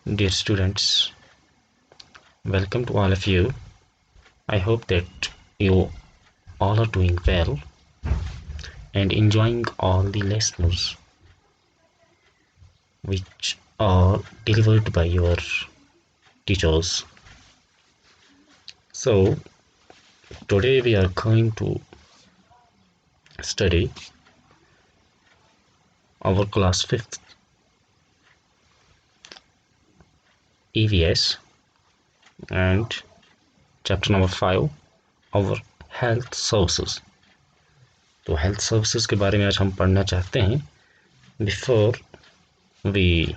Dear students, welcome to all of you. I hope that you all are doing well and enjoying all the lessons which are delivered by your teachers. So, today we are going to study our class 5th EVS and chapter number 5, our health services. तो health services के बारे में आज हम पढ़ना चाहते हैं. Before we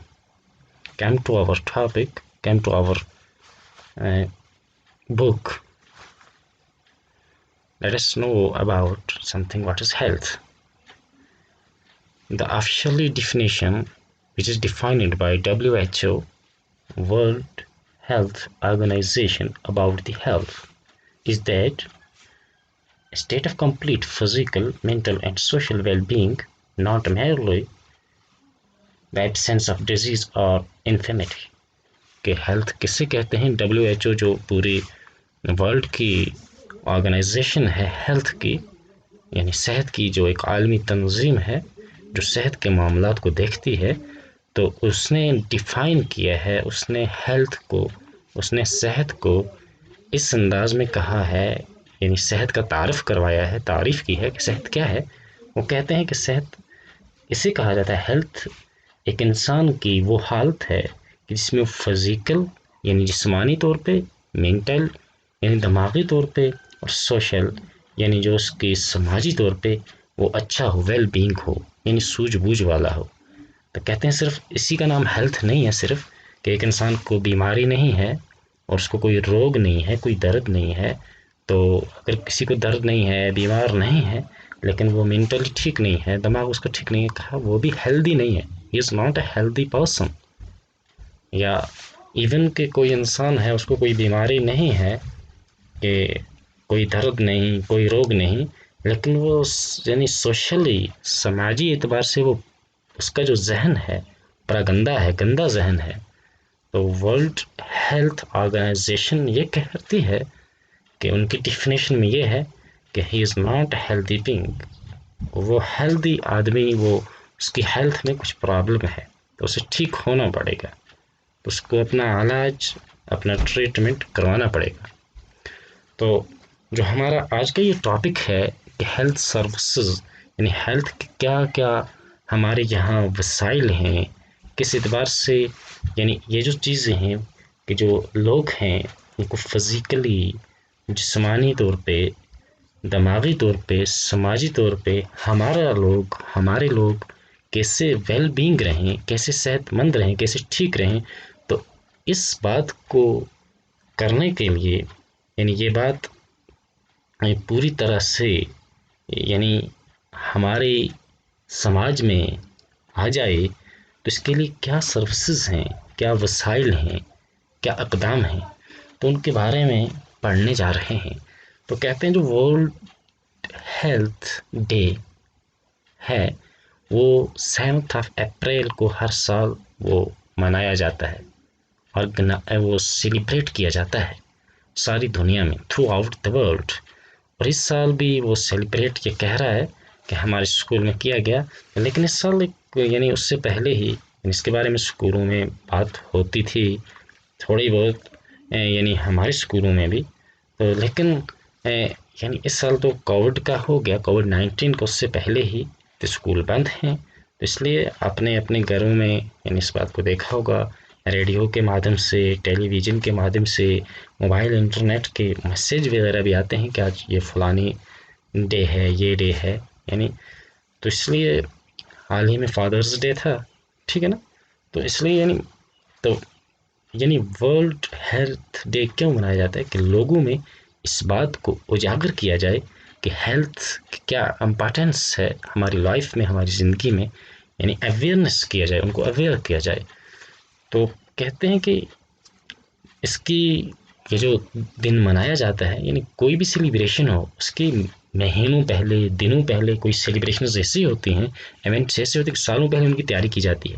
came to our topic, came to our book, let us know about something what is health. The official definition, which is defined by WHO, World Health Organization, about the health is that a state of complete physical, mental and social well-being, not merely the absence of disease or infirmity. कि health किसे कहते हैं. WHO जो पूरी world की organisation है health की, यानी सेहत की जो एक आलमी तंजीम है जो सेहत के मामलात को देखती है, तो उसने डिफ़ाइन किया है, उसने हेल्थ को, उसने सेहत को इस अंदाज में कहा है, यानी सेहत का तारफ़ करवाया है, तारीफ़ की है कि सेहत क्या है. वो कहते हैं कि सेहत इसे कहा जाता है, हेल्थ एक इंसान की वो हालत है कि जिसमें फिज़िकल यानी जिस्मानी तौर पे, मेंटल यानी दिमागी तौर पे, और सोशल यानी जो उसकी समाजी तौर पे वो अच्छा हो, वेल बीइंग हो, यानी सूझबूझ वाला हो. तो कहते हैं सिर्फ इसी का नाम हेल्थ नहीं है, सिर्फ कि एक इंसान को बीमारी नहीं है और उसको कोई रोग नहीं है, कोई दर्द नहीं है. तो अगर किसी को दर्द नहीं है, बीमार नहीं है, लेकिन वो मेंटली ठीक नहीं है, दिमाग उसका ठीक नहीं है, कहा वो भी हेल्दी नहीं है, ही is not a healthy person. या इवन कि कोई इंसान है उसको कोई बीमारी नहीं है, कि कोई दर्द नहीं, कोई रोग नहीं, लेकिन वो यानी सोशली समाजी एतबार से वो उसका जो जहन है बड़ा गंदा है, गंदा जहन है. तो वर्ल्ड हेल्थ ऑर्गेनाइजेशन ये कहती है कि उनकी डिफिनेशन में ये है कि ही इज़ नॉट हेल्दी बीइंग. वो हेल्दी आदमी, वो उसकी हेल्थ में कुछ प्रॉब्लम है तो उसे ठीक होना पड़ेगा, तो उसको अपना इलाज, अपना ट्रीटमेंट करवाना पड़ेगा. तो जो हमारा आज का ये टॉपिक है कि हेल्थ सर्विसेज, यानी हेल्थ के क्या क्या हमारे यहाँ वसाइल हैं, किस एतबार से, यानी ये जो चीज़ें हैं कि जो लोग हैं उनको फिज़िकली, जिस्मानी तौर पे, दिमागी तौर पे, समाजी तौर पे हमारे लोग कैसे वेल बीइंग रहें, कैसे सेहतमंद रहें, कैसे ठीक रहें. तो इस बात को करने के लिए, यानी ये बात पूरी तरह से यानी हमारे समाज में आ जाए, तो इसके लिए क्या सर्विसेज हैं, क्या वसाइल हैं, क्या इक़दाम हैं, तो उनके बारे में पढ़ने जा रहे हैं. तो कहते हैं जो वर्ल्ड हेल्थ डे है वो 7 अप्रैल को हर साल वो मनाया जाता है और वो सेलिब्रेट किया जाता है सारी दुनिया में, थ्रू आउट द वर्ल्ड. और इस साल भी वो सेलिब्रेट ये कह रहा है कि हमारे स्कूल में किया गया, लेकिन इस साल एक यानी उससे पहले ही इसके बारे में स्कूलों में बात होती थी थोड़ी बहुत, यानी हमारे स्कूलों में भी. तो लेकिन यानी इस साल तो कोविड का हो गया, कोविड-19 का, उससे पहले ही तो स्कूल बंद हैं. तो इसलिए अपने अपने घरों में यानी इस बात को देखा होगा, रेडियो के माध्यम से, टेलीविज़न के माध्यम से, मोबाइल इंटरनेट के मैसेज वगैरह भी आते हैं कि आज ये फ़लानी डे है, ये डे है, यानी तो इसलिए हाल ही में फादर्स डे था, ठीक है ना. तो इसलिए यानी वर्ल्ड हेल्थ डे क्यों मनाया जाता है कि लोगों में इस बात को उजागर किया जाए कि हेल्थ की क्या इम्पोर्टेंस है हमारी लाइफ में, हमारी ज़िंदगी में, यानी अवेयरनेस किया जाए, उनको अवेयर किया जाए. तो कहते हैं कि इसकी ये जो दिन मनाया जाता है, यानी कोई भी सेलिब्रेशन हो उसके महीनों पहले, दिनों पहले कोई सेलिब्रेशंस ऐसी होती हैं, इवेंट्स ऐसे होते हैं कि सालों पहले उनकी तैयारी की जाती है.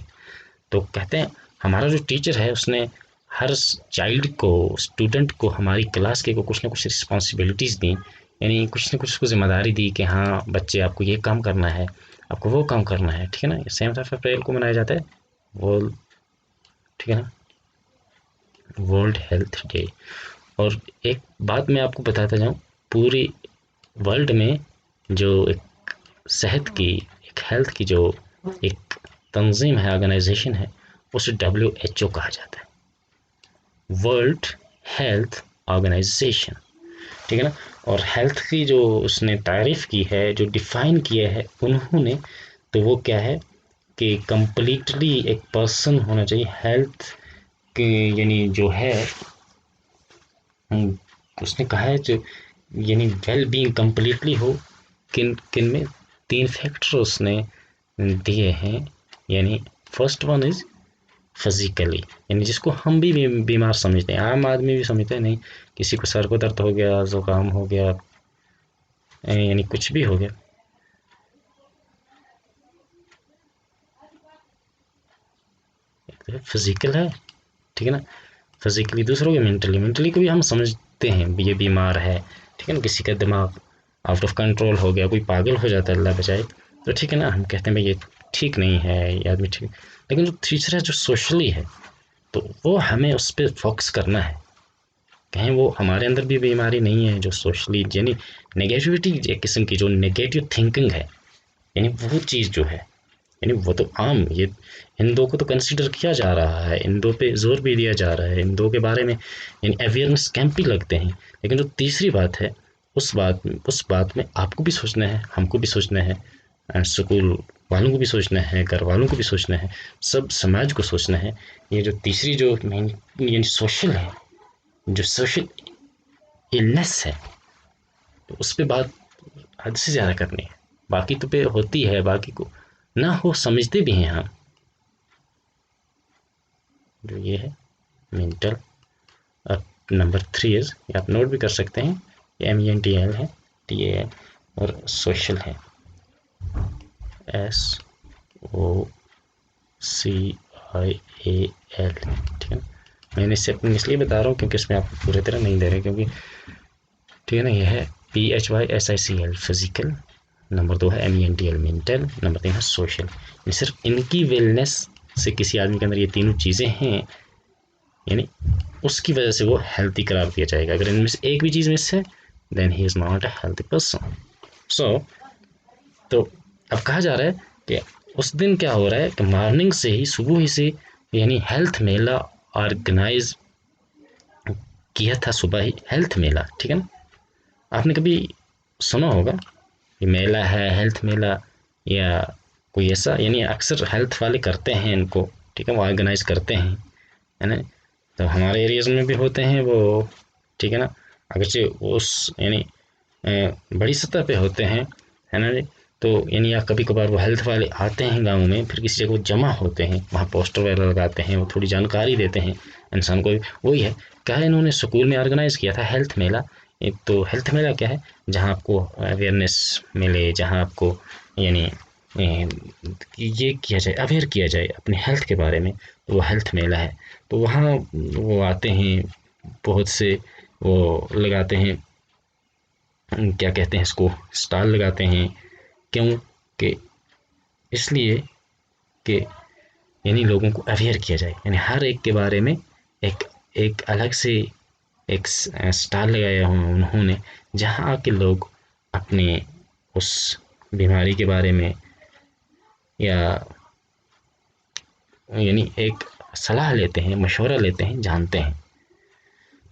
तो कहते हैं हमारा जो टीचर है उसने हर चाइल्ड को, स्टूडेंट को, हमारी क्लास के को कुछ ना कुछ रिस्पॉन्सिबिलिटीज़ दी, यानी कुछ ना कुछ उसको जिम्मेदारी दी कि हाँ बच्चे आपको ये काम करना है, आपको वो काम करना है, ठीक है ना। 7 अप्रैल को मनाया जाता है वर्ल्ड, ठीक है ना, वर्ल्ड हेल्थ डे। और एक बात मैं आपको बताता जाऊँ, पूरे वर्ल्ड में जो एक सेहत की, एक हेल्थ की जो एक तंजीम है, ऑर्गेनाइजेशन है, उसे WHO कहा जाता है, वर्ल्ड हेल्थ ऑर्गेनाइजेशन, ठीक है ना। और हेल्थ की जो उसने तारीफ की है, जो डिफाइन किया है उन्होंने, तो वो क्या है कि कंप्लीटली एक पर्सन होना चाहिए हेल्थ के, यानी जो है उसने कहा है जो यानी वेल बीइंग कंप्लीटली हो, किन किन में 3 फैक्टर उसने दिए हैं। यानी फर्स्ट वन इज फिजिकली, यानी जिसको हम भी बीमार समझते हैं, आम आदमी भी समझते हैं, नहीं किसी को सर को दर्द हो गया, जुकाम हो गया, यानी कुछ भी हो गया, फिजिकल है, ठीक है ना, फिजिकली। दूसरा हो गया मेंटली, मेंटली को भी हम समझते हैं ये बीमार है, ठीक है ना, किसी का दिमाग आउट ऑफ कंट्रोल हो गया, कोई पागल हो जाता है, अल्लाह बचाए, तो ठीक है ना, हम कहते हैं भाई ये ठीक नहीं है, ये आदमी ठीक। लेकिन जो तीसरा जो सोशली है, तो वो हमें उस पर फोकस करना है, कहीं वो हमारे अंदर भी बीमारी नहीं है जो सोशली, यानी नेगेटिविटी एक किस्म की जो नेगेटिव थिंकिंग है, यानी वो चीज़ जो है, यानी वो तो आम, ये इन दो को तो कंसिडर किया जा रहा है, इन दो पे जोर भी दिया जा रहा है, इन दो के बारे में यानी अवेयरनेस कैंप भी लगते हैं। लेकिन जो तीसरी बात है, उस बात में आपको भी सोचना है, हमको भी सोचना है, एंड स्कूल वालों को भी सोचना है, घर वालों को भी सोचना है, सब समाज को सोचना है। ये जो तीसरी जो मेन यानी सोशल है, जो सोशल इलनेस है, तो उस पर बात हद से ज़्यादा करनी है। बाकी तो पे होती है, बाकी को ना हो समझते भी हैं हम, जो ये है मेंटल। अब नंबर 3 इज, ये आप नोट भी कर सकते हैं, MENTL है, TAL, और सोशल है SOCIAL, ठीक है। मैंने इसे अपनी इसलिए बता रहा हूँ क्योंकि इसमें आपको पूरी तरह नहीं दे रहे, क्योंकि ठीक है ना, ये है PHYSICL फिजिकल, नंबर 2 है MENTL मेंटल, नंबर 3 है सोशल। सिर्फ इनकी वेलनेस से किसी आदमी के अंदर ये तीनों चीज़ें हैं, यानी उसकी वजह से वो हेल्थी करार दिया जाएगा। अगर इनमें से एक भी चीज़ मिस है, then he is not a healthy person. So तो अब कहा जा रहा है कि उस दिन क्या हो रहा है कि मॉर्निंग से ही, सुबह ही से, यानी हेल्थ मेला ऑर्गेनाइज किया था, सुबह ही हेल्थ मेला, ठीक है ना। आपने कभी सुना होगा ये मेला है, हेल्थ मेला, या कोई ऐसा, यानी अक्सर हेल्थ वाले करते हैं इनको, ठीक है, वो ऑर्गेनाइज करते हैं, है ना। तो हमारे एरियाज में भी होते हैं वो, ठीक है ना, अगरचे उस यानी बड़ी सतह पे होते हैं, है ना जी। तो यानी या कभी कभार वो हेल्थ वाले आते हैं गाँव में, फिर किसी जगह वो जमा होते हैं, वहाँ पोस्टर वगैरह लगाते हैं, वो थोड़ी जानकारी देते हैं इंसान को। वही है, क्या है, इन्होंने स्कूल में ऑर्गेनाइज किया था हेल्थ मेला। एक तो हेल्थ मेला क्या है, जहाँ आपको अवेयरनेस मिले, जहाँ आपको यानी ये किया जाए, अवेयर किया जाए अपने हेल्थ के बारे में, तो वो हेल्थ मेला है। तो वहाँ वो आते हैं, बहुत से वो लगाते हैं, क्या कहते हैं इसको, स्टॉल लगाते हैं। क्यों कि इसलिए कि यानी लोगों को अवेयर किया जाए, यानी हर एक के बारे में एक एक अलग से एक स्टॉल लगाया हुआ उन्होंने, जहाँ आके लोग अपने उस बीमारी के बारे में, या यानी एक सलाह लेते हैं, मशवरा लेते हैं, जानते हैं।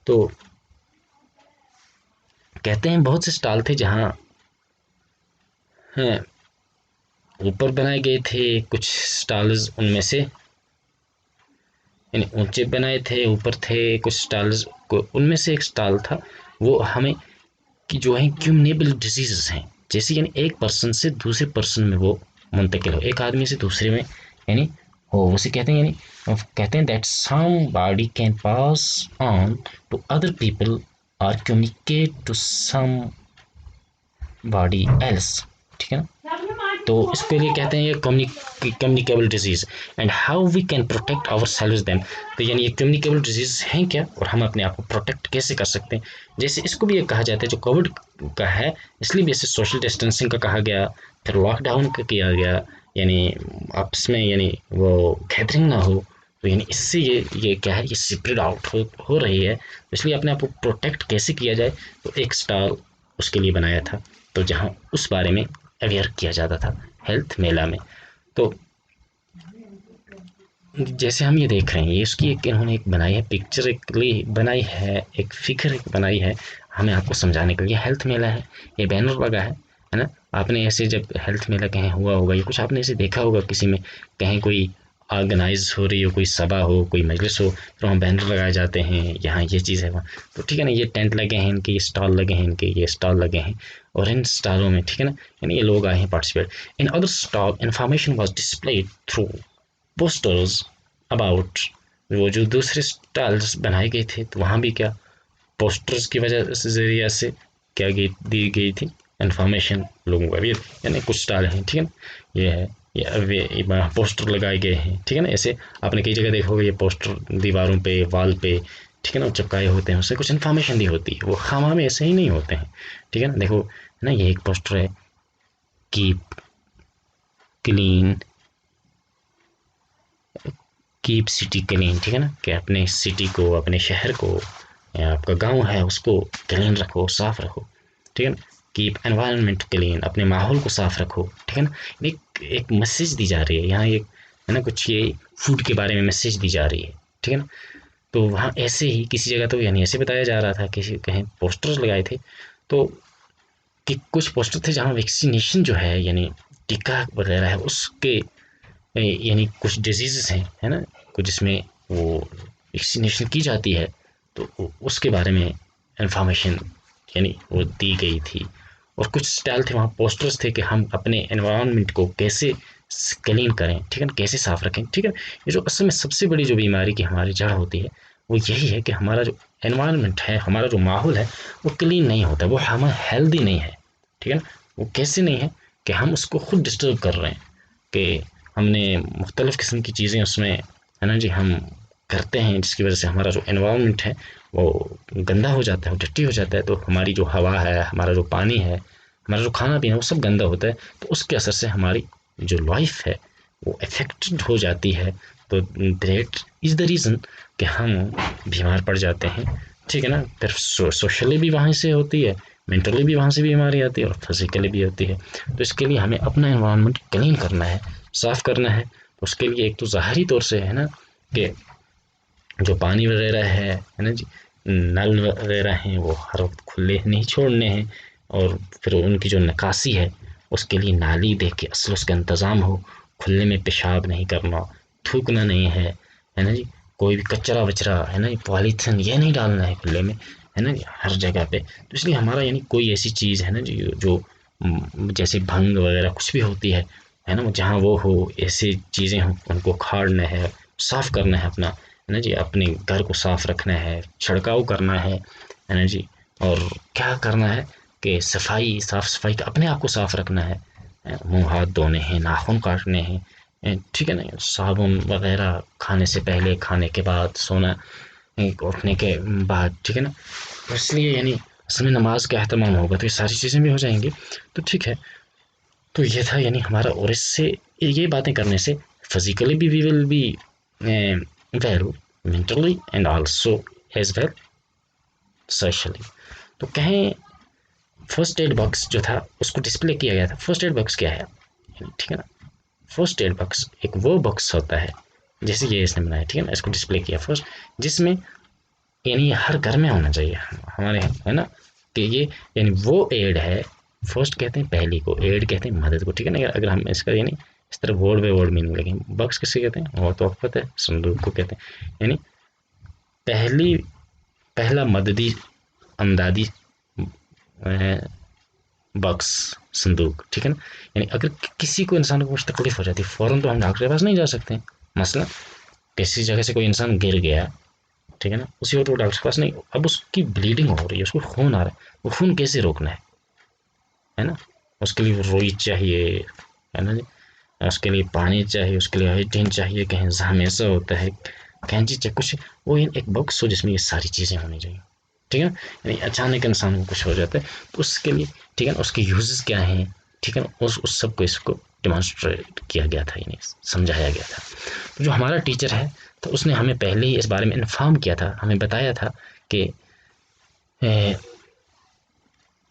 तो कहते हैं बहुत से स्टॉल थे जहाँ हैं, ऊपर बनाए गए थे कुछ स्टॉल्स, उनमें से यानी ऊंचे बनाए थे, ऊपर थे कुछ स्टॉल्स को, उनमें से एक स्टॉल था, वो हमें कि जो है क्यूमनेबल डिजीजेस हैं, जैसे यानी एक पर्सन से दूसरे पर्सन में वो मुंतकिल हो, एक आदमी से दूसरे में यानी हो, उसे कहते हैं, यानी कहते हैं that somebody can pass on to other people और communicate to somebody else, ठीक है ना। तो इसके लिए कहते हैं ये communicable disease and how we can protect ourselves them. तो यानी ये कम्युनिकेबल डिजीज़ हैं क्या और हम अपने आप को प्रोटेक्ट कैसे कर सकते हैं। जैसे इसको भी ये कहा जाता है जो कोविड का है, इसलिए भी इसे सोशल डिस्टेंसिंग का कहा गया, फिर लॉकडाउन का किया गया, यानी आपस में यानी वो गैदरिंग ना हो, तो यानी इससे ये क्या है, ये स्प्रेड आउट हो रही है, तो इसलिए अपने आप को प्रोटेक्ट कैसे किया जाए, तो एक स्टॉल उसके लिए बनाया था, तो जहाँ उस बारे में अवेयर किया जाता था हेल्थ मेला में। तो जैसे हम ये देख रहे हैं, ये उसकी एक इन्होंने एक बनाई है पिक्चर, एक बनाई है, एक फिगर एक बनाई है हमें आपको समझाने के लिए। हेल्थ मेला है, ये बैनर लगा है ना। आपने ऐसे जब हेल्थ मेला कहीं हुआ होगा या कुछ आपने ऐसे देखा होगा किसी में, कहीं कोई ऑर्गेनाइज हो रही हो, कोई सभा हो, कोई मजलिस हो, तो वहाँ बैनर लगाए जाते हैं, यहाँ ये चीज़ है वहाँ, तो ठीक है ना, ये टेंट लगे हैं इनके, ये स्टॉल लगे हैं इनके, ये स्टॉल लगे हैं, और इन स्टॉलों में ठीक है ना, यानी ये लोग आए हैं participate. In other stall information was displayed through posters about. वो जो दूसरे स्टॉल्स बनाए गए थे, तो वहाँ भी क्या पोस्टर्स की वजह से जरिया से क्या दी गई थी इन्फॉर्मेशन लोगों को। अभी यानी कुछ स्टॉल हैं ठीक है ना, ये है, ये अब ये पोस्टर लगाए गए हैं ठीक है ना। ऐसे आपने कई जगह देखा होगा ये पोस्टर दीवारों पे, वॉल पे ठीक है ना चिपकाए होते हैं, उससे कुछ इन्फॉर्मेशन दी होती है। वो खामा में ऐसे ही नहीं होते हैं ठीक है ना। देखो है ना, ये एक पोस्टर है, keep clean, keep city clean, ठीक है ना, कि अपने सिटी को, अपने शहर को, या आपका गांव है उसको क्लीन रखो, साफ रखो, ठीक है ना। कीप एनवायरनमेंट क्लीन, अपने माहौल को साफ रखो, ठीक है ना। एक मैसेज दी जा रही है यहाँ, एक है ना, कुछ ये फूड के बारे में मैसेज दी जा रही है ठीक है ना। तो वहाँ ऐसे ही किसी जगह तो यानी ऐसे बताया जा रहा था, किसी कहीं पोस्टर्स लगाए थे, तो कि कुछ पोस्टर थे जहाँ वैक्सीनेशन जो है यानी टीका वगैरह है उसके यानी कुछ डिजीज़ हैं है ना, कुछ जिसमें वो वैक्सीनेशन की जाती है, तो उसके बारे में इंफॉर्मेशन यानी वो दी गई थी। और कुछ स्टाइल थे वहाँ, पोस्टर्स थे कि हम अपने एनवायरनमेंट को कैसे क्लीन करें, ठीक है ना, कैसे साफ रखें, ठीक है। ये जो असल में सबसे बड़ी जो बीमारी की हमारी जड़ होती है वो यही है कि हमारा जो एनवायरनमेंट है, हमारा जो माहौल है वो क्लीन नहीं होता, वो हमारा हेल्दी नहीं है, ठीक है ना। वो कैसे नहीं है कि हम उसको खुद डिस्टर्ब कर रहे हैं, कि हमने मुख्तलिफ़ किस्म की चीज़ें उसमें है ना जी हम करते हैं, जिसकी वजह से हमारा जो एनवायरनमेंट है वो गंदा हो जाता है, वो डर्टी हो जाता है। तो हमारी जो हवा है, हमारा जो पानी है, हमारा जो खाना पीना, वो सब गंदा होता है। तो उसके असर से हमारी जो लाइफ है वो अफेक्टेड हो जाती है। तो दैट इज़ द रीज़न कि हम बीमार पड़ जाते हैं, ठीक है ना। फिर सोशली भी वहाँ से होती है, मेंटली भी वहाँ से बीमारी आती है, और फिजिकली भी होती है। तो इसके लिए हमें अपना एनवायरनमेंट क्लीन करना है, साफ़ करना है। तो उसके लिए एक तो ज़ाहरी तौर से है ना कि जो पानी वगैरह है ना जी, नल वगैरह हैं वो हर वक्त खुले नहीं छोड़ने हैं, और फिर उनकी जो निकासी है उसके लिए नाली देख के असल उसका इंतज़ाम हो, खुले में पेशाब नहीं करना, थूकना नहीं है ना जी, कोई भी कचरा वचरा है ना, पॉलीथिन ये नहीं डालना है खुले में, है ना जी, हर जगह पे। तो इसलिए हमारा यानी कोई ऐसी चीज़ है ना जी जो जैसे भंग वगैरह कुछ भी होती है ना, जहाँ वो हो ऐसी चीज़ें हों उनको खाड़ना है, साफ़ करना है अपना, है ना जी, अपने घर को साफ रखना है, छिड़काव करना है ना जी। और क्या करना है कि सफाई, साफ सफाई का अपने आप को साफ रखना है, मुंह हाथ धोने हैं, नाखून काटने हैं, ठीक है ना, साबुन वगैरह खाने से पहले, खाने के बाद, सोना उठने के बाद, ठीक है ना। तो इसलिए यानी असल में नमाज का एहतमाम होगा तो ये सारी चीज़ें भी हो जाएंगी। तो ठीक है, तो ये था यानी हमारा, और इससे ये बातें करने से फिजिकली भी we will be well, mentally and also as well socially. तो कहें फर्स्ट एड बॉक्स जो था उसको डिस्प्ले किया गया था। फर्स्ट एड बॉक्स क्या है, ठीक है ना, फर्स्ट एड बॉक्स एक वो बॉक्स होता है जैसे ये इसने बनाया, ठीक है ना, इसको डिस्प्ले किया फर्स्ट, जिसमें यानी हर घर में होना चाहिए हमारे, है ना, कि ये यानी वो एड है। फर्स्ट कहते हैं पहली को, एड कहते हैं मदद को, ठीक है ना। अगर हम इसका यानी इस तरह वर्ड बाय वर्ड मीनिंग लगे, बॉक्स किसे कहते हैं वो तो आपको पता है, संदूक को कहते हैं। यानी पहली पहला मददी अमदादी बॉक्स, संदूक, ठीक है ना। यानी अगर किसी को, इंसान को कुछ तकलीफ हो जाती है, फ़ौरन तो हम डॉक्टर के पास नहीं जा सकते हैं। मसला किसी जगह से कोई इंसान गिर गया, ठीक है ना, उसी वक्त वो डॉक्टर के पास नहीं, अब उसकी ब्लीडिंग हो रही है, उसको खून आ रहा है, वो खून कैसे रोकना है ना। उसके लिए रुई चाहिए, है ना जी। उसके लिए पानी चाहिए, उसके लिए हाइजीन चाहिए, कहीं हमेशा होता है कैंची चाहिए, कुछ वो एक बॉक्स हो जिसमें ये सारी चीज़ें होनी चाहिए, ठीक है। यानी अचानक इंसान को कुछ हो जाता है तो उसके लिए, ठीक है, उसके यूजेस क्या हैं, ठीक है, उस सब को इसको डिमॉन्स्ट्रेट किया गया था, यानी समझाया गया था। तो जो हमारा टीचर है तो उसने हमें पहले ही इस बारे में इन्फॉर्म किया था, हमें बताया था कि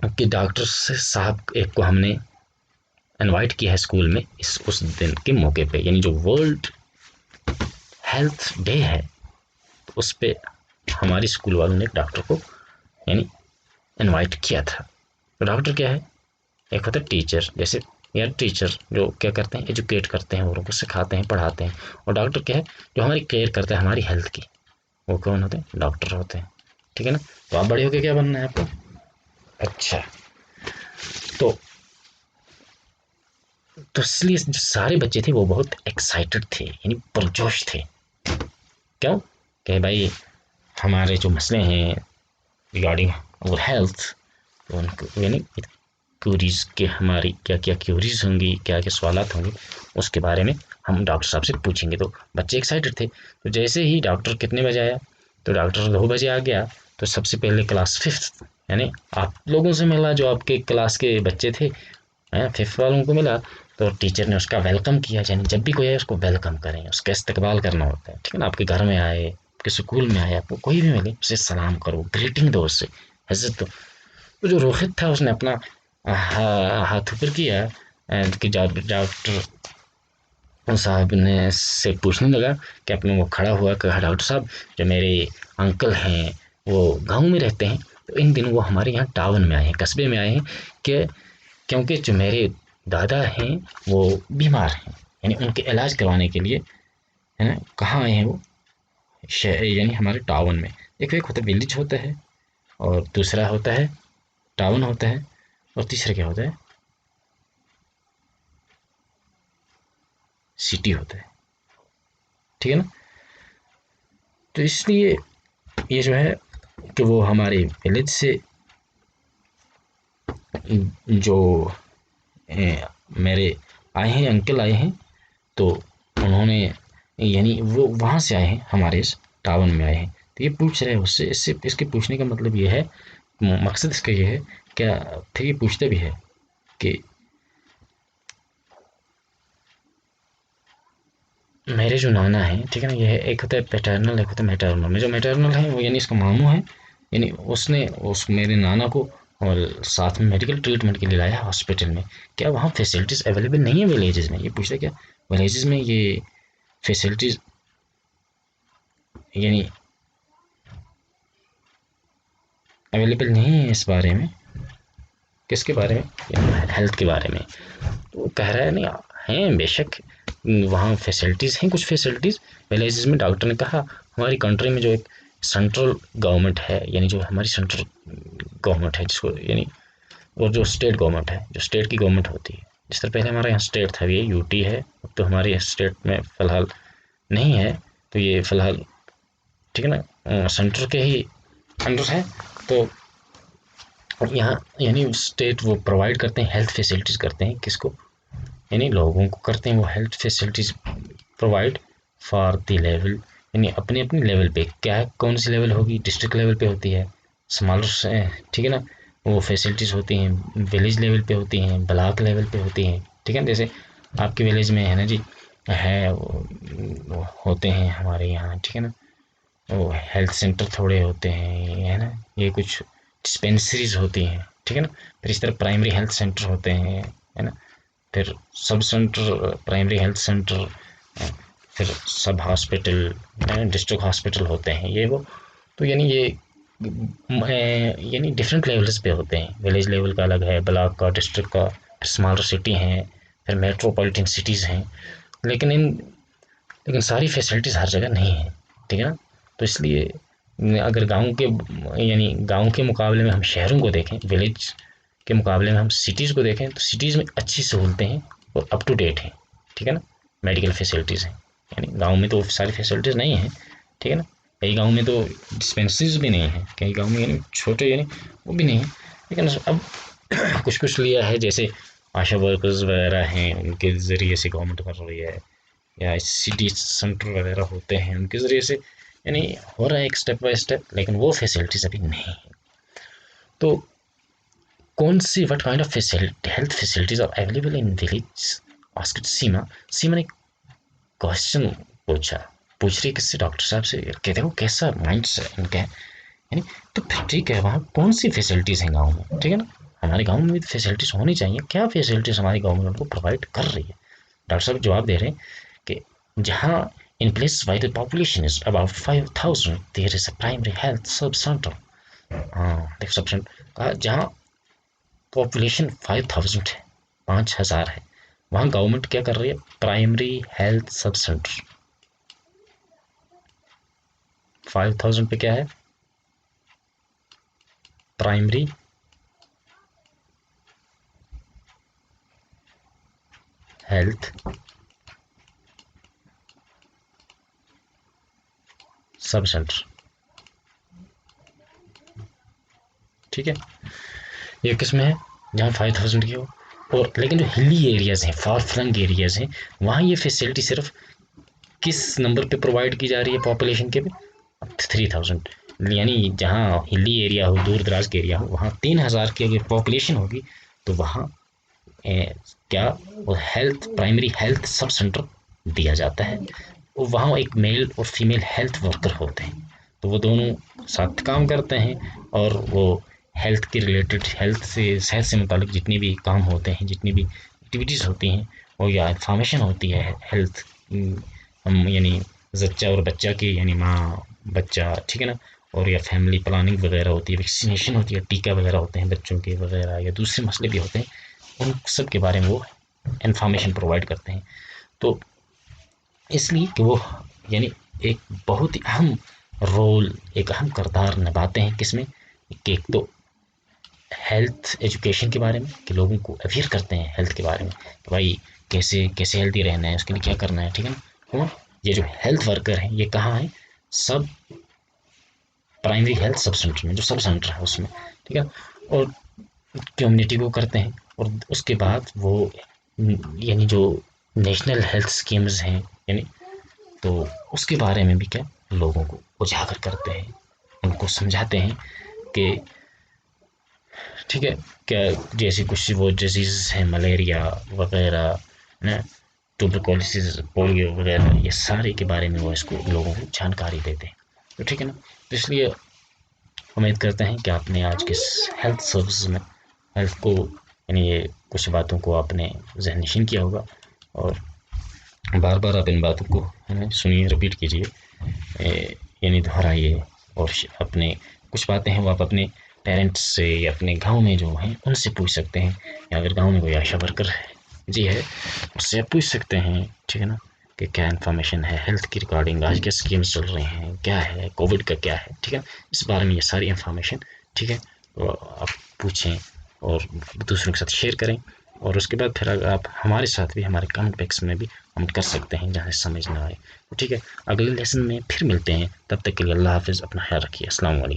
डॉक्टर साहब एक को हमने इनवाइट किया है स्कूल में इस उस दिन के मौके पे, यानी जो वर्ल्ड हेल्थ डे है, तो उस पे हमारी स्कूल वालों ने डॉक्टर को यानी इनवाइट किया था। तो डॉक्टर क्या है, एक होता है टीचर, जैसे यार टीचर जो क्या करते हैं, एजुकेट करते हैं, औरों को सिखाते हैं, पढ़ाते हैं। और डॉक्टर क्या है, जो हमारी केयर करता है हमारी हेल्थ की, वो कौन होते हैं, डॉक्टर होते हैं, ठीक है ना। तो आप बड़े होके क्या बनना है आपको, अच्छा। तो इसलिए जो सारे बच्चे थे वो बहुत एक्साइटेड थे, यानी पुरजोश थे। क्यों, कि भाई हमारे जो मसले हैं रिगार्डिंग अवर हेल्थ, तो उनको यानी क्यूरीज के हमारी क्या क्या क्यूरीज होंगी, क्या क्या सवालात होंगे, उसके बारे में हम डॉक्टर साहब से पूछेंगे। तो बच्चे एक्साइटेड थे। तो जैसे ही डॉक्टर कितने बजे आया, तो डॉक्टर 2 बजे आ गया। तो सबसे पहले क्लास फिफ्थ यानी आप लोगों से मिला, जो आपके क्लास के बच्चे थे, फिफ्थ वालों को मिला। तो टीचर ने उसका वेलकम किया, यानी जब भी कोई आए उसको वेलकम करें, उसका इस्तकबाल करना होता है, ठीक है ना। आपके घर में आए, आपके स्कूल में आए, आपको कोई भी मिले उसे सलाम करो, ग्रीटिंग दो, उससे इज्जत दो। तो जो रोहित था उसने अपना हाथ ऊपर किया कि डॉक्टर साहब ने से पूछने लगा कि अपने वो खड़ा हुआ, कहा डॉक्टर साहब जो मेरे अंकल हैं वो गांव में रहते हैं, तो इन दिनों वो हमारे यहाँ टाउन में आए हैं, कस्बे में आए हैं, कि क्योंकि जो मेरे दादा हैं वो बीमार हैं, यानी उनके इलाज करवाने के लिए, है ना, कहाँ आए हैं वो, यानी हमारे टाउन में। एक होता है विलेज होता है, और दूसरा होता है टाउन होता है, और तीसरा क्या होता है, सिटी होता है, ठीक है ना। तो इसलिए ये जो है कि वो हमारे विलेज से जो मेरे आए हैं, अंकल आए हैं, तो उन्होंने यानी वो वहाँ से आए हैं, हमारे इस टाउन में आए हैं। तो ये पूछ रहे हैं उससे, इससे इसके पूछने का मतलब ये है, मकसद इसका ये है क्या, फिर ये पूछते भी है कि मेरे जो नाना हैं, ठीक है ना, ये एक होता है पैटर्नल, एक होता है मैटरनल। में जो मैटरनल है वो यानी इसका मामू है, यानी उसने उस मेरे नाना को और साथ में मेडिकल ट्रीटमेंट के लिए लाया हॉस्पिटल में। क्या वहाँ फैसिलिटीज़ अवेलेबल नहीं है विलेजेस में, ये पूछता है क्या विलेजेस में ये फैसिलिटीज़ यानी अवेलेबल नहीं है, इस बारे में, किसके बारे में, हेल्थ के बारे में। तो वो कह रहा है नहीं, हैं बेशक वहाँ फैसिलिटीज़ हैं, कुछ फैसिलिटीज़ विलेजेस में। डॉक्टर ने कहा हमारी कंट्री में जो एक सेंट्रल गवर्नमेंट है, यानी जो हमारी सेंट्रल गवर्नमेंट है जिसको यानी, और जो स्टेट गवर्नमेंट है, जो स्टेट की गवर्नमेंट होती है, जिस तरह पहले हमारे यहाँ स्टेट था, ये यूटी है, अब तो हमारे स्टेट में फ़िलहाल नहीं है। तो ये फ़िलहाल, ठीक है ना, सेंटर के ही अंडर है। तो यहाँ यानी स्टेट वो प्रोवाइड करते हैं, हेल्थ फैसिलिटीज़ करते हैं, किसको, यानी लोगों को करते हैं वो health facilities provide for the level, यानी अपने अपने लेवल पे, क्या है कौन सी लेवल होगी, डिस्ट्रिक्ट लेवल पे होती है, स्मॉलर, ठीक है ना, वो फैसिलिटीज़ होती हैं विलेज लेवल पे होती हैं, ब्लॉक लेवल पे होती हैं, ठीक है। जैसे आपके विलेज में है ना जी, है वो होते हैं हमारे यहाँ, ठीक है ना, वो हेल्थ सेंटर थोड़े होते हैं, है ना, ये कुछ डिस्पेंसरीज होती हैं, ठीक है ना। फिर इस तरह प्राइमरी हेल्थ सेंटर होते हैं, है ना, फिर sub centre, primary health centre, फिर सब हॉस्पिटल, डिस्ट्रिक्ट हॉस्पिटल होते हैं, ये वो। तो यानी ये यानी डिफरेंट लेवल्स पे होते हैं, विलेज लेवल का अलग है, ब्लॉक का, डिस्ट्रिक्ट का, फिर स्मॉलर सिटी हैं, फिर मेट्रोपॉलिटन सिटीज़ हैं। लेकिन लेकिन सारी फैसिलिटीज़ हर जगह नहीं है, ठीक है ना। तो इसलिए अगर गाँव के यानी गाँव के मुकाबले में हम शहरों को देखें, विलेज के मुकाबले में हम सिटीज़ को देखें, तो सिटीज़ में अच्छी सहूलतें हैं और अप टू डेट हैं, ठीक है ना, मेडिकल फैसिलिटीज़ हैं। यानी गाँव में तो सारी फैसिलिटीज़ नहीं हैं, ठीक है ना। कई गाँव में तो डिस्पेंसरीज भी नहीं है, कई गाँव में यानी छोटे यानी वो भी नहीं है। लेकिन अब कुछ कुछ लिया है, जैसे आशा वर्कर्स वगैरह हैं उनके ज़रिए से गवर्नमेंट कर रही है, या सिटी सेंटर वगैरह होते हैं उनके ज़रिए से, यानी हो रहा है एक स्टेप बाय स्टेप, लेकिन वो फैसिलिटीज़ अभी नहीं है। तो कौन सी what kind of facility health facilities are available in village, asked Seema. Seema ने क्वेश्चन पूछ रही किससे, डॉक्टर साहब से, कि देखो कैसा माइंड से इनका है, यानी तो फिर ठीक है वहाँ कौन सी फैसिलिटीज़ हैं गाँव में, ठीक है ना, हमारे गाँव में भी फैसिलिटीज़ होनी चाहिए, क्या फैसिलिटीज़ हमारी गवर्नमेंट को प्रोवाइड कर रही है। डॉक्टर साहब जवाब दे रहे हैं कि जहाँ in place why the population is about 5000 there is a primary health sub centre. हाँ देख, सब सेंटर कहा जहाँ पॉपुलेशन 5000 है, 5000 है, वहाँ गवर्नमेंट क्या कर रही है, प्राइमरी हेल्थ सब सेंटर। 5000 पे क्या है, प्राइमरी हेल्थ सब सेंटर, ठीक है। ये किस में है, जहाँ 5000 की हो, और लेकिन जो हिली एरियाज हैं, फार फ्लंग एरियाज हैं, वहाँ ये फैसिलिटी सिर्फ किस नंबर पे प्रोवाइड की जा रही है पॉपुलेशन के पे, 3000, यानी जहाँ हिली एरिया हो, दूर दराज के एरिया हो, वहाँ 3000 की अगर पॉपुलेशन होगी तो वहाँ क्या वो health primary health sub centre दिया जाता है। वहाँ एक मेल और फीमेल हेल्थ वर्कर होते हैं, तो वो दोनों साथ काम करते हैं, और वो हेल्थ के रिलेटेड, हेल्थ से, सेहत से मुतालिक जितनी भी काम होते हैं, जितनी भी एक्टिविटीज़ होती हैं, और या इन्फॉर्मेशन होती है हेल्थ, हम यानी जच्चा और बच्चा की, यानी माँ बच्चा, ठीक है ना, और या फैमिली प्लानिंग वगैरह होती है, वैक्सीनेशन होती है, टीका वगैरह होते हैं बच्चों के वगैरह, या दूसरे मसले भी होते हैं, उन सब के बारे में वो इन्फॉर्मेशन प्रोवाइड करते हैं। तो इसलिए कि वो यानी एक बहुत ही अहम रोल, एक अहम किरदार निभाते हैं किसमें, कि एक तो हेल्थ एजुकेशन के बारे में, कि लोगों को अवेयर करते हैं हेल्थ के बारे में, कि भाई कैसे कैसे हेल्दी रहना है, उसके लिए क्या करना है, ठीक है ना। और ये जो हेल्थ वर्कर हैं ये कहाँ हैं, सब प्राइमरी हेल्थ सब सेंटर में, जो सब सेंटर है उसमें, ठीक है। और कम्युनिटी को करते हैं, और उसके बाद वो यानी जो नेशनल हेल्थ स्कीम्स हैं, यानी तो उसके बारे में भी क्या लोगों को उजागर करते हैं, उनको समझाते हैं कि ठीक है, क्या जैसे कुछ वो डिजीज़ हैं, मलेरिया वगैरह ना, ट्यूबरकुलोसिस, पोलियो वगैरह, ये सारे के बारे में वो इसको लोगों को जानकारी देते हैं। तो ठीक है ना, तो इसलिए उम्मीद करते हैं कि आपने आज के इस हेल्थ सर्विस में हेल्थ को, यानी ये कुछ बातों को आपने जहन नशीन किया होगा, और बार बार आप इन बातों को है ना सुनिए, रिपीट कीजिए, यानी दोहराइए, और अपने कुछ बातें हैं वो आप अपने पेरेंट्स से या अपने गांव में जो हैं उनसे पूछ सकते हैं, या अगर गांव में कोई आशा वर्कर है जी है, उससे आप पूछ सकते हैं, ठीक है ना, कि क्या इन्फॉर्मेशन है हेल्थ की रिगार्डिंग, आज क्या स्कीम्स चल रहे हैं, क्या है कोविड का क्या है, ठीक है, इस बारे में ये सारी इन्फॉर्मेशन, ठीक है, तो आप पूछें और दूसरों के साथ शेयर करें, और उसके बाद फिर अगर आप हमारे साथ भी हमारे कमेंट बॉक्स में भी कमेंट कर सकते हैं जहाँ से समझ ना आए, तो ठीक है। अगले लेसन में फिर मिलते हैं, तब तक के लिए अल्लाह हाफिज़, अपना ख्याल रखिए, अस्सलाम वालेकुम।